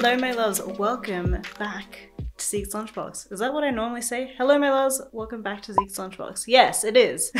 Hello my loves, welcome back to Zeke's Lunchbox. Is that what I normally say? Hello my loves, welcome back to Zeke's Lunchbox. Yes, it is.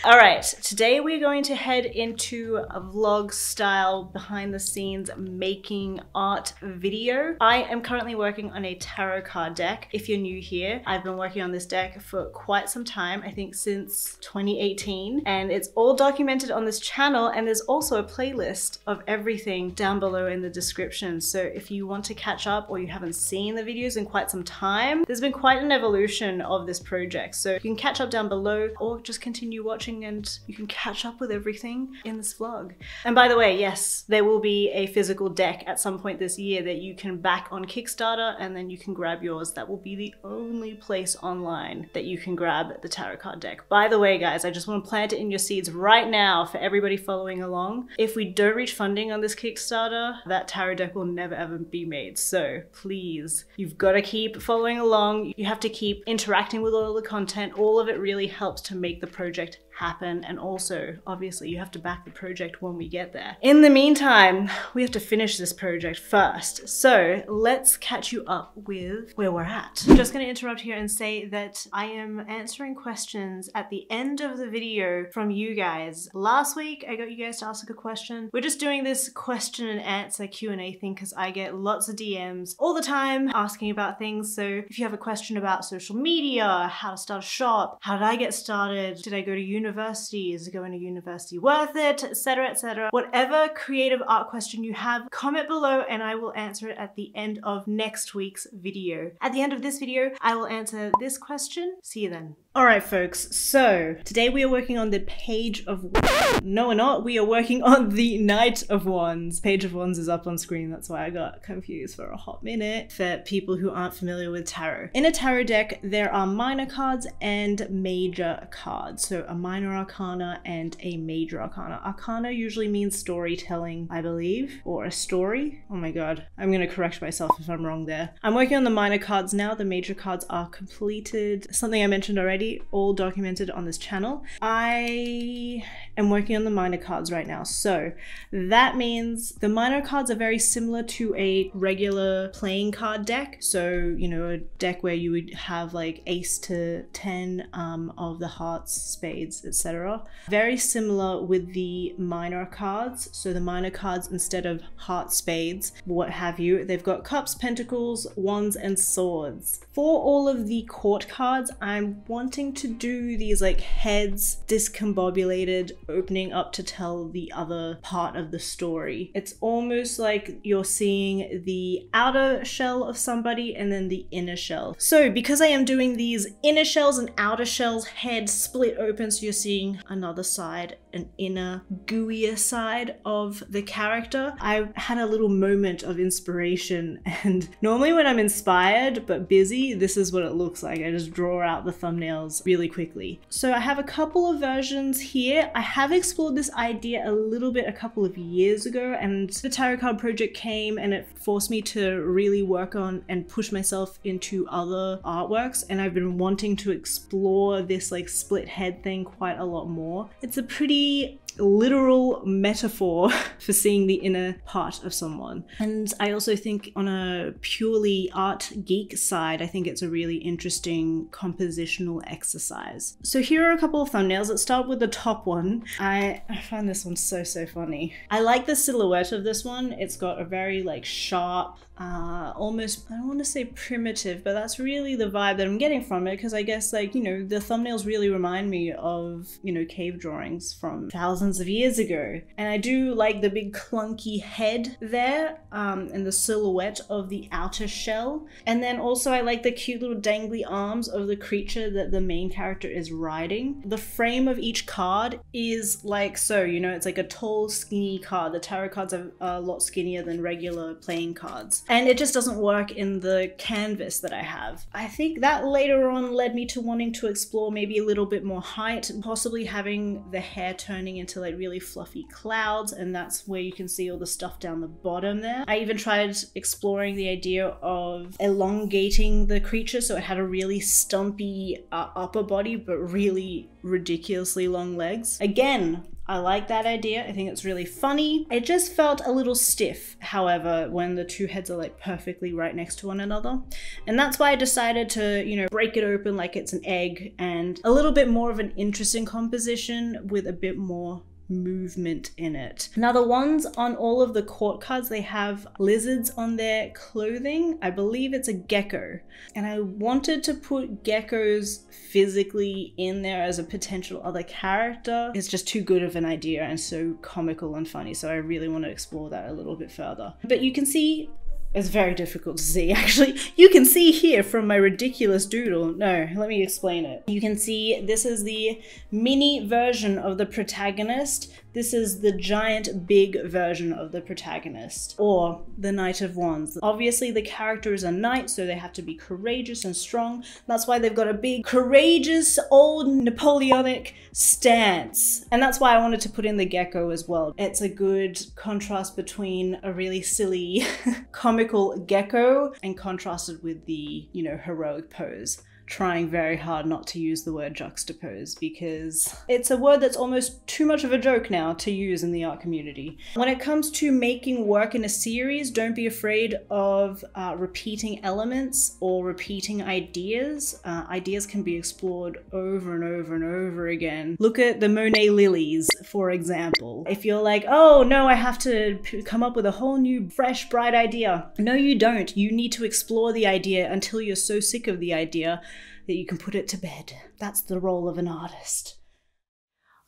Alright, today we're going to head into a vlog style behind the scenes making art video. I am currently working on a tarot card deck. If you're new here, I've been working on this deck for quite some time, I think since 2018, and it's all documented on this channel, and there's also a playlist of everything down below in the description. So if you want to catch up or you haven't seen the videos in quite some time, there's been quite an evolution of this project. So you can catch up down below or just continue watching and you can catch up with everything in this vlog. And by the way, yes, there will be a physical deck at some point this year that you can back on Kickstarter and then you can grab yours. That will be the only place online that you can grab the tarot card deck. By the way, guys, I just want to plant it in your seeds right now for everybody following along. If we don't reach funding on this Kickstarter, that tarot deck will never ever be made. So please, you've got to keep following along. You have to keep interacting with all the content. All of it really helps to make the project happen, and also obviously you have to back the project when we get there. In the meantime, we have to finish this project first, so let's catch you up with where we're at. I'm just going to interrupt here and say that I am answering questions at the end of the video from you guys. Last week I got you guys to ask a question. We're just doing this question and answer Q&A thing because I get lots of DMs all the time asking about things. So if you have a question about social media, how to start a shop, how did I get started, did I go to university, is going to university worth it, etc, etc. Whatever creative art question you have, comment below and I will answer it at the end of next week's video. At the end of this video, I will answer this question. See you then. Alright folks, so today we are working on the Page of Wands. No we're not, we are working on the Knight of Wands. Page of Wands is up on screen, that's why I got confused for a hot minute. For people who aren't familiar with tarot. In a tarot deck, there are minor cards and major cards. So a minor arcana and a major arcana. Arcana usually means storytelling, I believe, or a story. Oh my god, I'm gonna correct myself if I'm wrong there. I'm working on the minor cards now, the major cards are completed. Something I mentioned already, all documented on this channel. I am working on the minor cards right now. So that means the minor cards are very similar to a regular playing card deck. So, you know, a deck where you would have like ace to 10 of the hearts, spades, etc. Very similar with the minor cards. So the minor cards, instead of hearts, spades, what have you, they've got cups, pentacles, wands, and swords. For all of the court cards, I'm wanting to do these like heads discombobulated, opening up to tell the other part of the story. It's almost like you're seeing the outer shell of somebody and then the inner shell. So because I am doing these inner shells and outer shells heads split open, so you're seeing another side, an inner gooier side of the character, I had a little moment of inspiration, and normally when I'm inspired but busy, this is what it looks like. I just draw out the thumbnails really quickly. So I have a couple of versions here. I have explored this idea a little bit a couple of years ago, and the tarot card project came and it forced me to really work on and push myself into other artworks, and I've been wanting to explore this like split head thing quite a lot more. It's a pretty literal metaphor for seeing the inner part of someone. And I also think on a purely art geek side, I think it's a really interesting compositional exercise. So here are a couple of thumbnails. Let's start with the top one. I find this one so funny. I like the silhouette of this one. It's got a very like sharp, almost, I don't want to say primitive, but that's really the vibe that I'm getting from it, because I guess, like, you know, the thumbnails really remind me of, you know, cave drawings from thousands of years ago. And I do like the big clunky head there, and the silhouette of the outer shell. And then also I like the cute little dangly arms of the creature that the main character is riding. The frame of each card is like so, you know, it's like a tall, skinny card. The tarot cards are a lot skinnier than regular playing cards. And it just doesn't work in the canvas that I have. I think that later on led me to wanting to explore maybe a little bit more height, possibly having the hair turning into like really fluffy clouds, and that's where you can see all the stuff down the bottom there. I even tried exploring the idea of elongating the creature so it had a really stumpy upper body but really ridiculously long legs. Again, I like that idea. I think it's really funny. It just felt a little stiff, however, when the two heads are like perfectly right next to one another. And that's why I decided to, you know, break it open like it's an egg, and a little bit more of an interesting composition with a bit more movement in it. Now the ones on all of the court cards, they have lizards on their clothing. I believe it's a gecko, and I wanted to put geckos physically in there as a potential other character. It's just too good of an idea and so comical and funny, so I really want to explore that a little bit further. But you can see, it's very difficult to see actually. You can see here from my ridiculous doodle. No, let me explain it. You can see this is the mini version of the protagonist. This is the giant big version of the protagonist, or the Knight of Wands. Obviously the character is a knight, so they have to be courageous and strong. That's why they've got a big courageous old Napoleonic stance. And that's why I wanted to put in the gecko as well. It's a good contrast between a really silly comical gecko and contrasted with the, you know, heroic pose. Trying very hard not to use the word juxtapose because it's a word that's almost too much of a joke now to use in the art community. When it comes to making work in a series, don't be afraid of repeating elements or repeating ideas. Ideas can be explored over and over and over again. Look at the Monet lilies, for example. If you're like, oh no, I have to come up with a whole new, fresh, bright idea. No, you don't. You need to explore the idea until you're so sick of the idea that you can put it to bed. That's the role of an artist.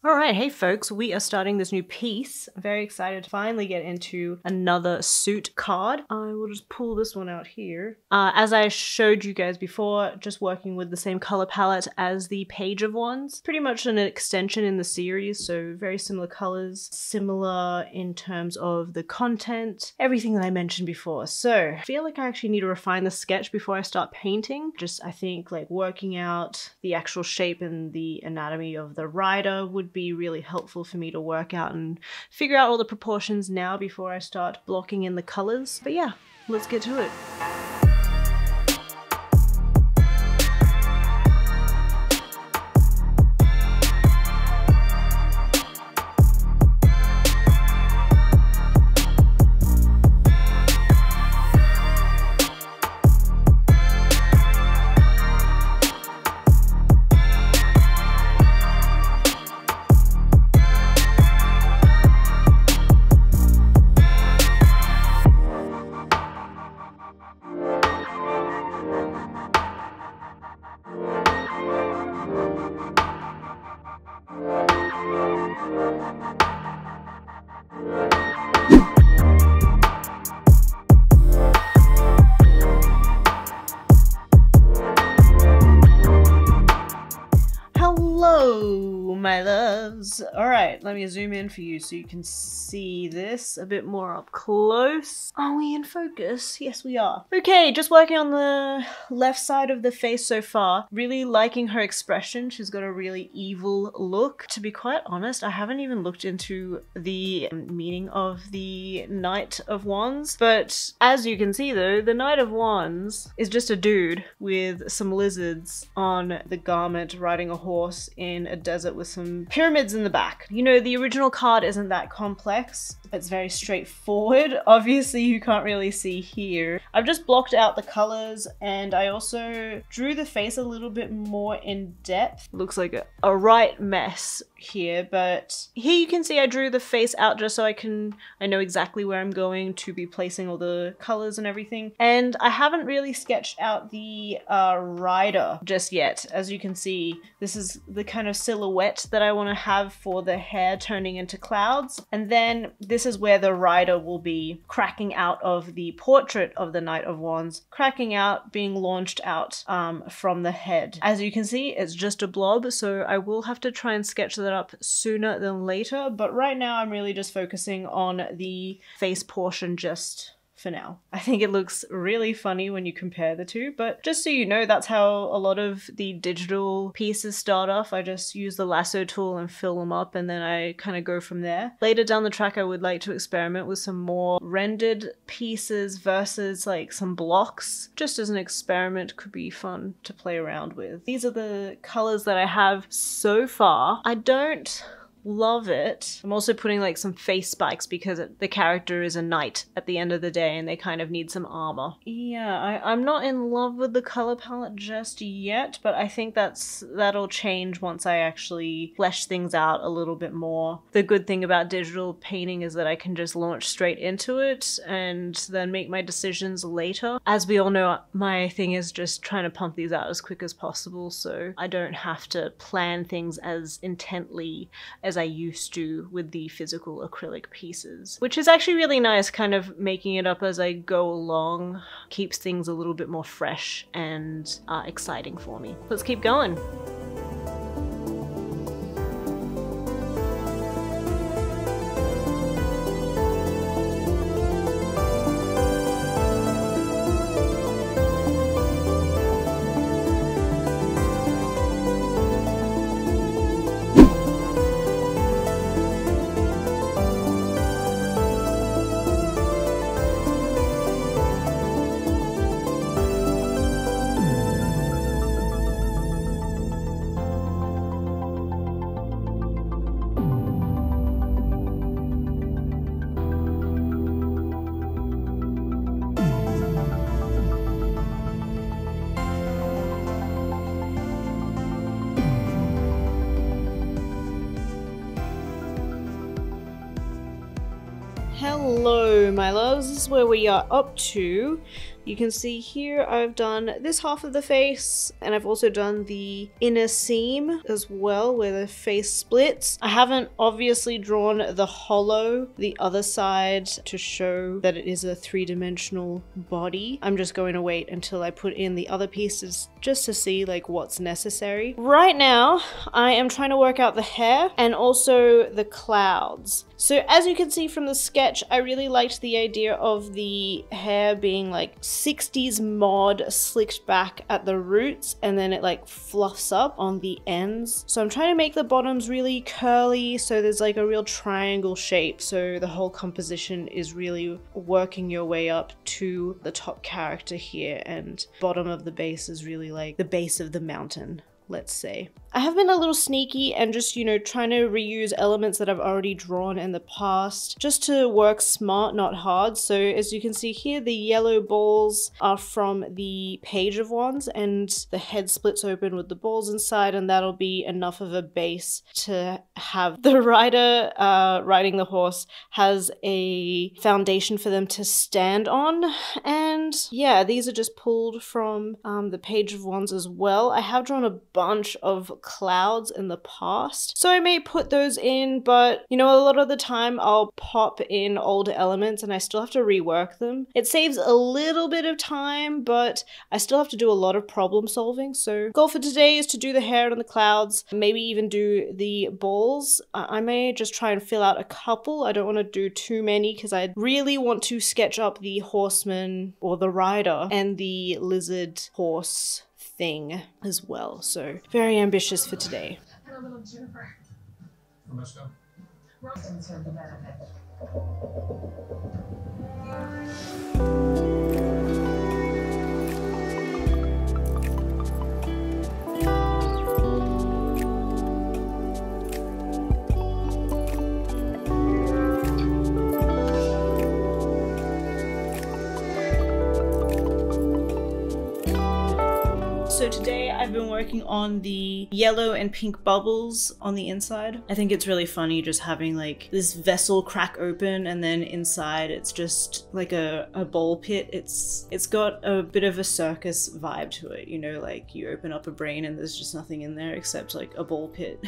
All right, hey folks, we are starting this new piece. I'm very excited to finally get into another suit card. I will just pull this one out here. As I showed you guys before, just working with the same color palette as the Page of Wands. Pretty much an extension in the series, so very similar colors, similar in terms of the content, everything that I mentioned before. So I feel like I actually need to refine the sketch before I start painting. Just, I think, like working out the actual shape and the anatomy of the rider would be really helpful for me to work out and figure out all the proportions now before I start blocking in the colors. But yeah, let's get to it. Hello, my loves. All right, let me zoom in for you so you can see this a bit more up close. Are we in focus? Yes, we are. Okay, just working on the left side of the face so far. Really liking her expression. She's got a really evil look. To be quite honest, I haven't even looked into the meaning of the Knight of Wands, but as you can see though, the Knight of Wands is just a dude with some lizards on the garment riding a horse in a desert with some pyramids in the back. You know, the original card isn't that complex. It's very straightforward. Obviously, you can't really see here. I've just blocked out the colors and I also drew the face a little bit more in depth. Looks like a right mess here, but here you can see I drew the face out just so I know exactly where I'm going to be placing all the colors and everything. And I haven't really sketched out the rider just yet. As you can see, this is the kind of silhouette that I want to have for the hair turning into clouds. And then this is where the rider will be cracking out of the portrait of the Knight of Wands, cracking out, being launched out from the head. As you can see, it's just a blob, so I will have to try and sketch that up sooner than later, but right now I'm really just focusing on the face portion just for now. I think it looks really funny when you compare the two, but just so you know, that's how a lot of the digital pieces start off. I just use the lasso tool and fill them up, and then I kind of go from there. Later down the track, I would like to experiment with some more rendered pieces versus like some blocks. Just as an experiment, could be fun to play around with. These are the colors that I have so far. I don't love it. I'm also putting like some face spikes because the character is a knight at the end of the day and they kind of need some armor. Yeah, I'm not in love with the color palette just yet, but I think that'll change once I actually flesh things out a little bit more. The good thing about digital painting is that I can just launch straight into it and then make my decisions later. As we all know, my thing is just trying to pump these out as quick as possible, so I don't have to plan things as intently as I used to with the physical acrylic pieces, which is actually really nice. Kind of making it up as I go along keeps things a little bit more fresh and exciting for me. Let's keep going. Hello my loves, this is where we are up to. You can see here I've done this half of the face and I've also done the inner seam as well where the face splits. I haven't obviously drawn the hollow, the other side, to show that it is a three-dimensional body. I'm just going to wait until I put in the other pieces just to see like what's necessary. Right now I am trying to work out the hair and also the clouds. So as you can see from the sketch, I really liked the idea of the hair being like 60s mod slicked back at the roots and then it like fluffs up on the ends. So I'm trying to make the bottoms really curly so there's like a real triangle shape, so the whole composition is really working your way up to the top character here, and bottom of the base is really like the base of the mountain, let's say. I have been a little sneaky and just, you know, trying to reuse elements that I've already drawn in the past just to work smart, not hard. So as you can see here, the yellow balls are from the page of wands and the head splits open with the balls inside, and that'll be enough of a base to have the rider riding the horse has a foundation for them to stand on. And yeah, these are just pulled from the page of wands as well. I have drawn a bunch of clouds in the past, so I may put those in, but you know, a lot of the time I'll pop in older elements and I still have to rework them. It saves a little bit of time, but I still have to do a lot of problem solving. So goal for today is to do the hair and the clouds, maybe even do the balls. I may just try and fill out a couple. I don't want to do too many because I really want to sketch up the horseman or the rider and the lizard horse thing as well. So very ambitious for today. And a little Juniper. Let's go. So today I've been working on the yellow and pink bubbles on the inside. I think it's really funny just having like this vessel crack open and then inside it's just like a ball pit. It's got a bit of a circus vibe to it, you know, like you open up a brain and there's just nothing in there except like a ball pit.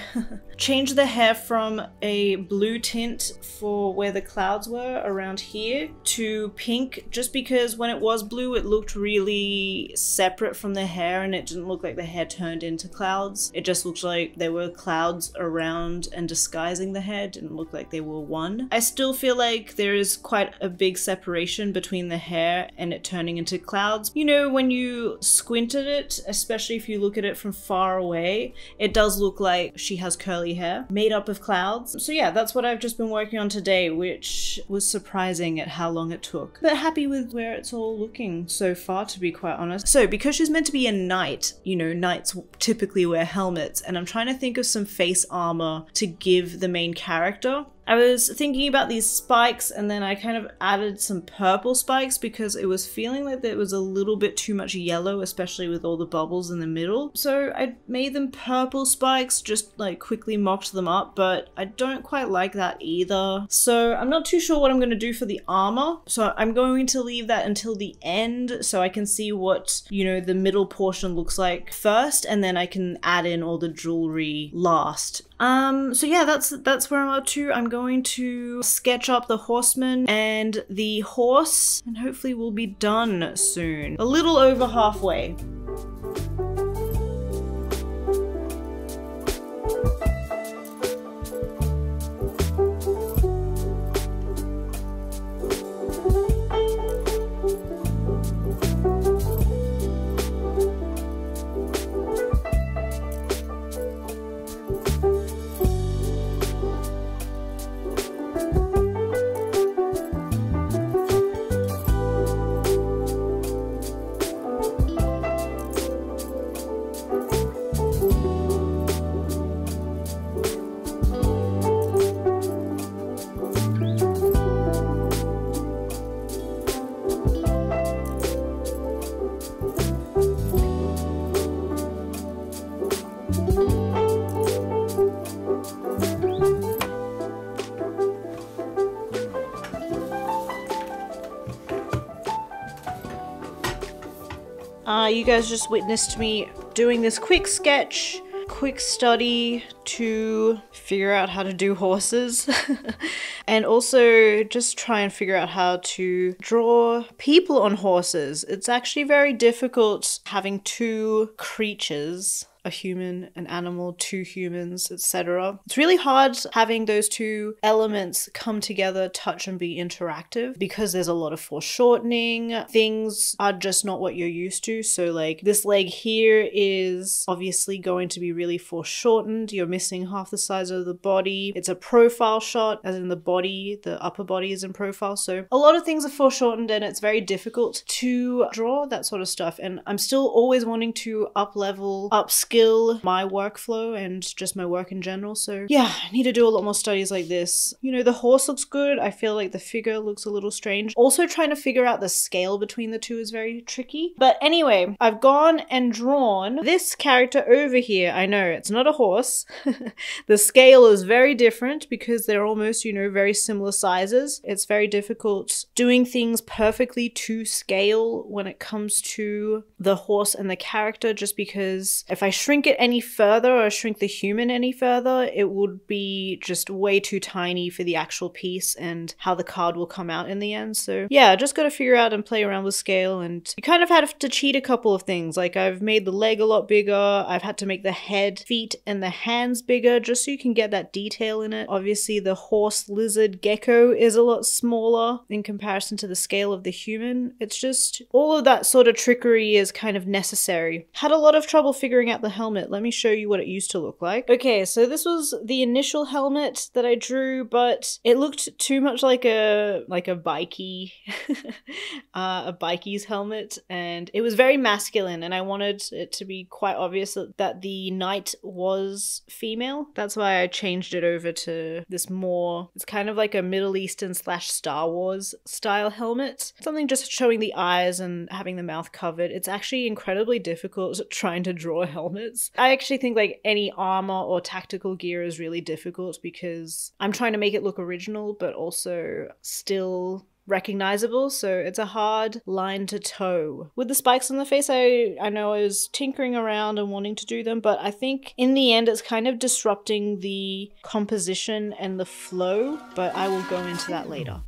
Change the hair from a blue tint for where the clouds were around here to pink, just because when it was blue it looked really separate from the hair and it didn't look like the hair turned into clouds. It just looked like there were clouds around and disguising the hair. It didn't look like they were one. I still feel like there is quite a big separation between the hair and it turning into clouds. You know, when you squint at it, especially if you look at it from far away, it does look like she has curly hair made up of clouds. So yeah, that's what I've just been working on today, which was surprising at how long it took. But happy with where it's all looking so far, to be quite honest. So because she's meant to be a knight, knight. You know, knights typically wear helmets, and I'm trying to think of some face armor to give the main character. I was thinking about these spikes, and then I kind of added some purple spikes because it was feeling like there was a little bit too much yellow, especially with all the bubbles in the middle. So I made them purple spikes, just like quickly mocked them up, but I don't quite like that either. So I'm not too sure what I'm going to do for the armor. So I'm going to leave that until the end so I can see what, you know, the middle portion looks like first, and then I can add in all the jewelry last. So yeah, that's where I'm up to. I'm going to sketch up the horseman and the horse, and hopefully we'll be done soon. A little over halfway. You guys just witnessed me doing this quick sketch, quick study to figure out how to do horses and also just try and figure out how to draw people on horses. It's actually very difficult having two creatures, a human, an animal, two humans, etc. It's really hard having those two elements come together, touch and be interactive, because there's a lot of foreshortening. Things are just not what you're used to. So like this leg here is obviously going to be really foreshortened. You're missing half the size of the body. It's a profile shot, as in the body, the upper body is in profile. So a lot of things are foreshortened, and it's very difficult to draw that sort of stuff. And I'm still always wanting to upskill my workflow and just my work in general. So yeah, I need to do a lot more studies like this. You know, the horse looks good. I feel like the figure looks a little strange. Also trying to figure out the scale between the two is very tricky. But anyway, I've gone and drawn this character over here. I know it's not a horse. The scale is very different because they're almost, you know, very similar sizes. It's very difficult doing things perfectly to scale when it comes to the horse and the character, just because if I shrink it any further or shrink the human any further, it would be just way too tiny for the actual piece and how the card will come out in the end. So yeah, just got to figure out and play around with scale, and you kind of have to cheat a couple of things. Like I've made the leg a lot bigger. I've had to make the head, feet, and the hands bigger just so you can get that detail in it. Obviously the horse, lizard, gecko is a lot smaller in comparison to the scale of the human. It's just all of that sort of trickery is kind of necessary. Had a lot of trouble figuring out the helmet. Let me show you what it used to look like. Okay, so this was the initial helmet that I drew, but it looked too much like a bikey, a bikey's helmet, and it was very masculine, and I wanted it to be quite obvious that the knight was female. That's why I changed it over to this more, it's kind of like a Middle Eastern / Star Wars style helmet. Something just showing the eyes and having the mouth covered. It's actually incredibly difficult trying to draw helmets. I actually think like any armor or tactical gear is really difficult because I'm trying to make it look original but also still recognizable, so it's a hard line to toe. With the spikes on the face, I know I was tinkering around and wanting to do them, but I think in the end it's kind of disrupting the composition and the flow, but I will go into that later.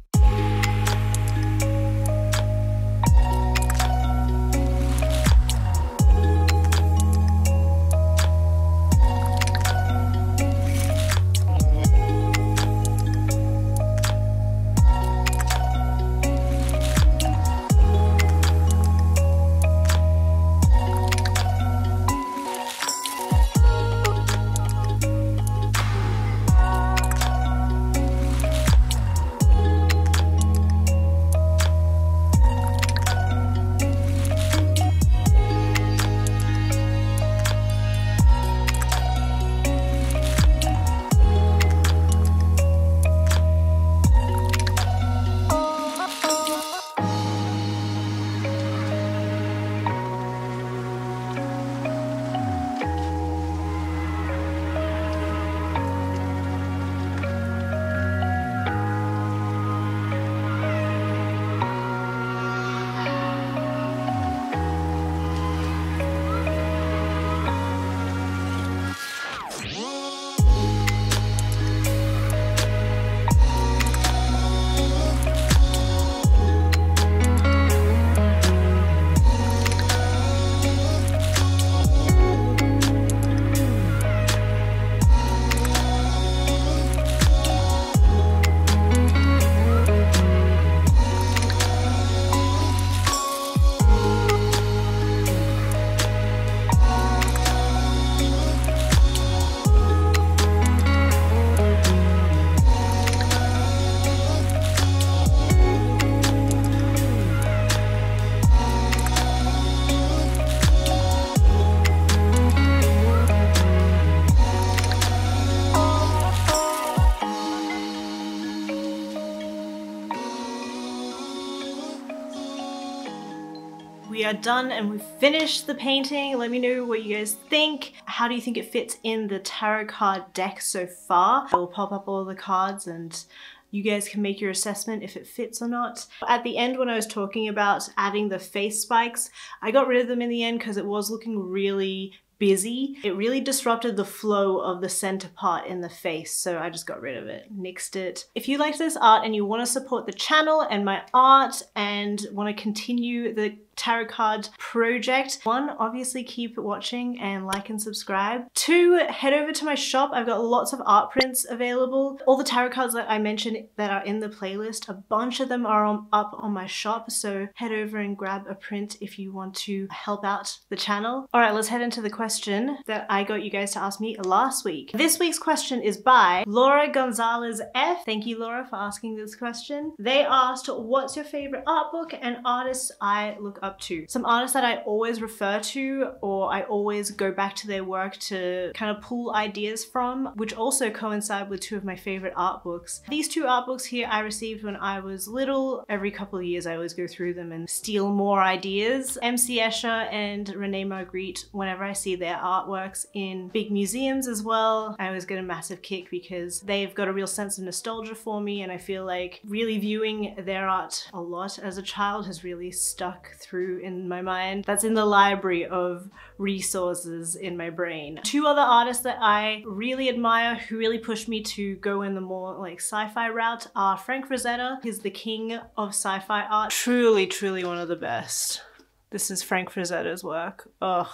are done and we've finished the painting. Let me know what you guys think. How do you think it fits in the tarot card deck so far? I will pop up all the cards and you guys can make your assessment if it fits or not. At the end, when I was talking about adding the face spikes, I got rid of them in the end because it was looking really busy. It really disrupted the flow of the center part in the face, so I just got rid of it, nixed it. If you like this art and you want to support the channel and my art and want to continue the tarot card project, 1, obviously keep watching and like and subscribe. 2, head over to my shop. I've got lots of art prints available. All the tarot cards that I mentioned that are in the playlist, a bunch of them are up on my shop, so head over and grab a print if you want to help out the channel. All right, let's head into the question that I got you guys to ask me last week. This week's question is by Laura Gonzalez F. Thank you, Laura, for asking this question. They asked, what's your favorite art book and artists I look up to? Some artists that I always refer to, or I always go back to their work to kind of pull ideas from, which also coincide with 2 of my favorite art books. These 2 art books here I received when I was little. Every couple of years I always go through them and steal more ideas. MC Escher and René Margritte, whenever I see their artworks in big museums as well, I always get a massive kick because they've got a real sense of nostalgia for me, and I feel like really viewing their art a lot as a child has really stuck through in my mind. That's in the library of resources in my brain. 2 other artists that I really admire who really pushed me to go in the more like sci-fi route are Frank Frazetta. He's the king of sci-fi art. Truly, truly one of the best. This is Frank Frazetta's work. Ugh.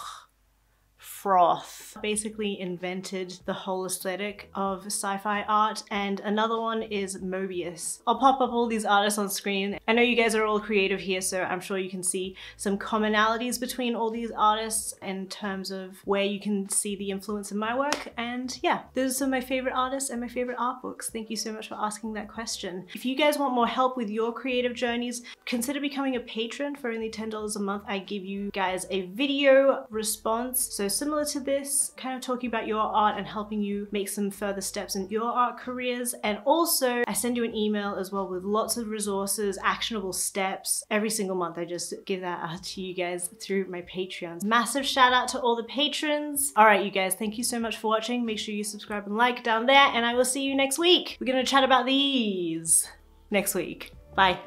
Froth. Basically invented the whole aesthetic of sci-fi art. And another one is Mœbius. I'll pop up all these artists on screen. I know you guys are all creative here, so I'm sure you can see some commonalities between all these artists in terms of where you can see the influence in my work. And yeah, those are some of my favorite artists and my favorite art books. Thank you so much for asking that question. If you guys want more help with your creative journeys, consider becoming a patron. For only $10 a month, I give you guys a video response. So similar to this, kind of talking about your art and helping you make some further steps in your art careers. And also I send you an email as well with lots of resources, actionable steps. Every single month I just give that out to you guys through my Patreon. Massive shout out to all the patrons. All right, you guys, thank you so much for watching. Make sure you subscribe and like down there, and I will see you next week. We're gonna chat about these next week. Bye.